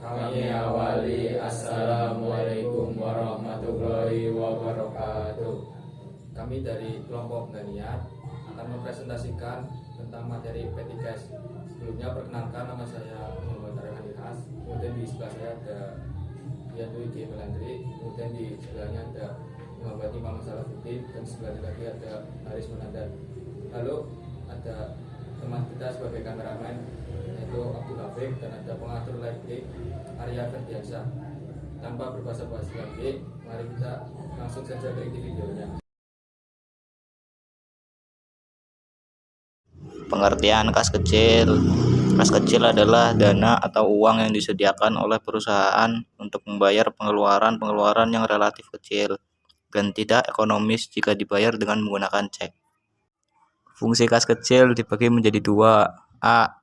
Kami awali Assalamualaikum warahmatullahi wabarakatuh. Kami dari kelompok Daniat akan mempresentasikan tentang materi P3S. Sebelumnya perkenalkan, nama saya Muhammad Arif Andihas. Kemudian di sebelah saya ada Dian Dwi G. Melandri. Kemudian di sebelahnya ada Muhammad Imam Salafuddin, dan sebelahnya lagi ada Haris Munandar. Lalu ada teman kita sebagai kameramen yaitu Abdul Hafik, dan ada pengatur live Arya Ferdiansyah. Tanpa berbasa-basi lagi, mari kita langsung saja ke inti videonya. Pengertian kas kecil. Kas kecil adalah dana atau uang yang disediakan oleh perusahaan untuk membayar pengeluaran yang relatif kecil dan tidak ekonomis jika dibayar dengan menggunakan cek. Fungsi kas kecil dibagi menjadi dua. A.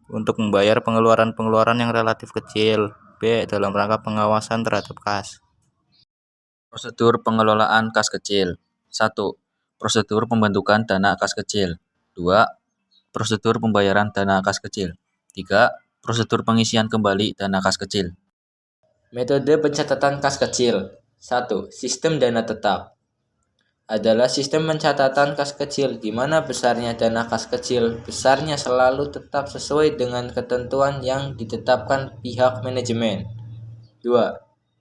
Untuk membayar pengeluaran yang relatif kecil. B. Dalam rangka pengawasan terhadap kas. Prosedur pengelolaan kas kecil. 1. Prosedur pembentukan dana kas kecil. 2. Prosedur pembayaran dana kas kecil. 3. Prosedur pengisian kembali dana kas kecil. Metode pencatatan kas kecil. 1. Sistem dana tetap adalah sistem pencatatan kas kecil di mana besarnya dana kas kecil besarnya selalu tetap sesuai dengan ketentuan yang ditetapkan pihak manajemen. 2.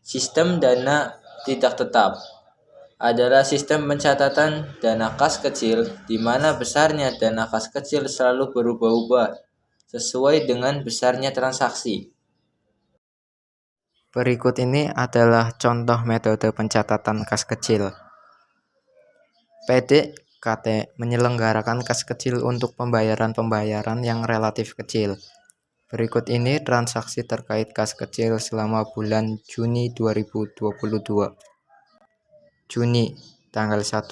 Sistem dana tidak tetap adalah sistem pencatatan dana kas kecil di mana besarnya dana kas kecil selalu berubah-ubah sesuai dengan besarnya transaksi. Berikut ini adalah contoh metode pencatatan kas kecil. PDKT menyelenggarakan kas kecil untuk pembayaran yang relatif kecil. Berikut ini transaksi terkait kas kecil selama bulan Juni 2022. Juni, tanggal 1,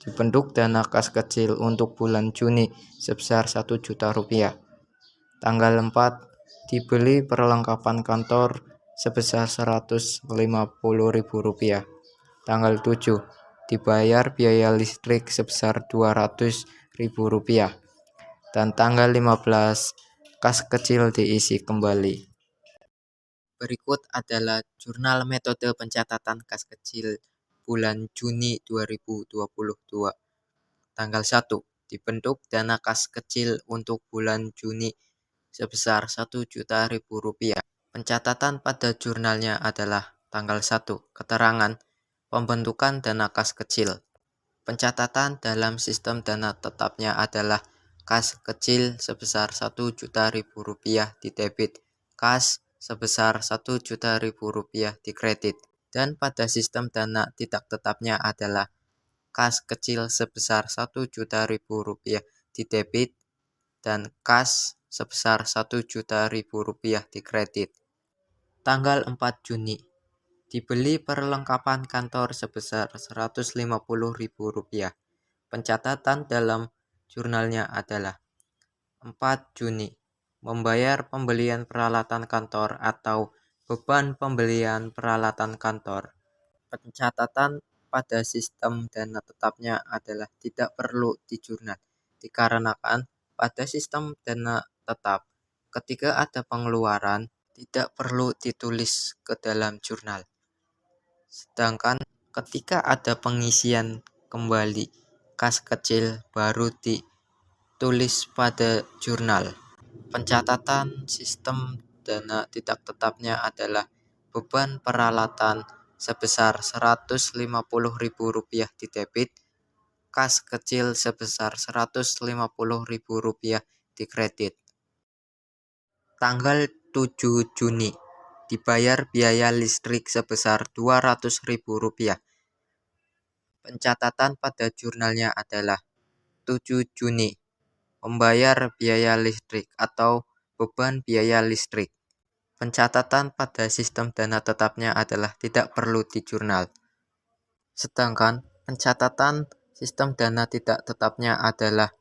dibentuk dana kas kecil untuk bulan Juni sebesar 1 juta rupiah. Tanggal 4, dibeli perlengkapan kantor sebesar 150.000 rupiah. Tanggal 7, dibayar biaya listrik sebesar 200.000 rupiah. Dan tanggal 15, kas kecil diisi kembali. Berikut adalah jurnal metode pencatatan kas kecil bulan Juni 2022. Tanggal 1, dibentuk dana kas kecil untuk bulan Juni sebesar 1 juta rupiah. Pencatatan pada jurnalnya adalah tanggal 1, keterangan pembentukan dana kas kecil. Pencatatan dalam sistem dana tetapnya adalah kas kecil sebesar 1 juta rupiah di debit, kas sebesar 1 juta rupiah di kredit. Dan pada sistem dana tidak tetapnya adalah kas kecil sebesar 1 juta rupiah di debit dan kas sebesar 1 juta rupiah di kredit. Tanggal 4 Juni, dibeli perlengkapan kantor sebesar 150.000 rupiah. Pencatatan dalam jurnalnya adalah 4 Juni, membayar pembelian peralatan kantor atau beban pembelian peralatan kantor. Pencatatan pada sistem dana tetapnya adalah tidak perlu di jurnal, dikarenakan pada sistem dana tetap, ketika ada pengeluaran, tidak perlu ditulis ke dalam jurnal. Sedangkan ketika ada pengisian kembali kas kecil baru ditulis pada jurnal. Pencatatan sistem dana tidak tetapnya adalah beban peralatan sebesar 150.000 rupiah di debit, kas kecil sebesar 150.000 rupiah di kredit. Tanggal 7 Juni, dibayar biaya listrik sebesar 200.000 rupiah. Pencatatan pada jurnalnya adalah 7 Juni, membayar biaya listrik atau beban biaya listrik. Pencatatan pada sistem dana tetapnya adalah tidak perlu di jurnal. Sedangkan pencatatan sistem dana tidak tetapnya adalah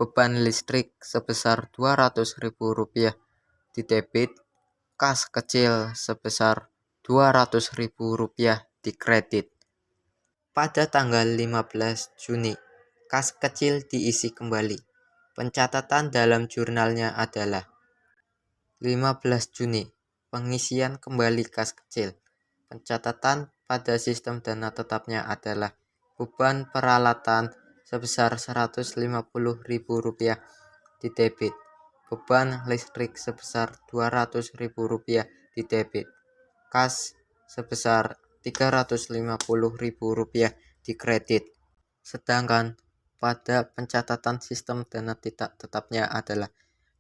beban listrik sebesar 200.000 rupiah di debit, kas kecil sebesar 200.000 rupiah di kredit. Pada tanggal 15 Juni, kas kecil diisi kembali. Pencatatan dalam jurnalnya adalah 15 Juni, Pengisian kembali kas kecil. Pencatatan pada sistem dana tetapnya adalah beban peralatan sebesar Rp150.000 di debit. Beban listrik sebesar Rp200.000 di debit. Kas sebesar Rp350.000 di kredit. Sedangkan pada pencatatan sistem dana tidak tetapnya adalah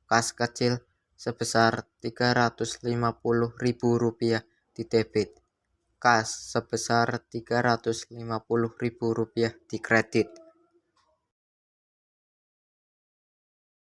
kas kecil sebesar Rp350.000 di debit, kas sebesar Rp350.000 di kredit.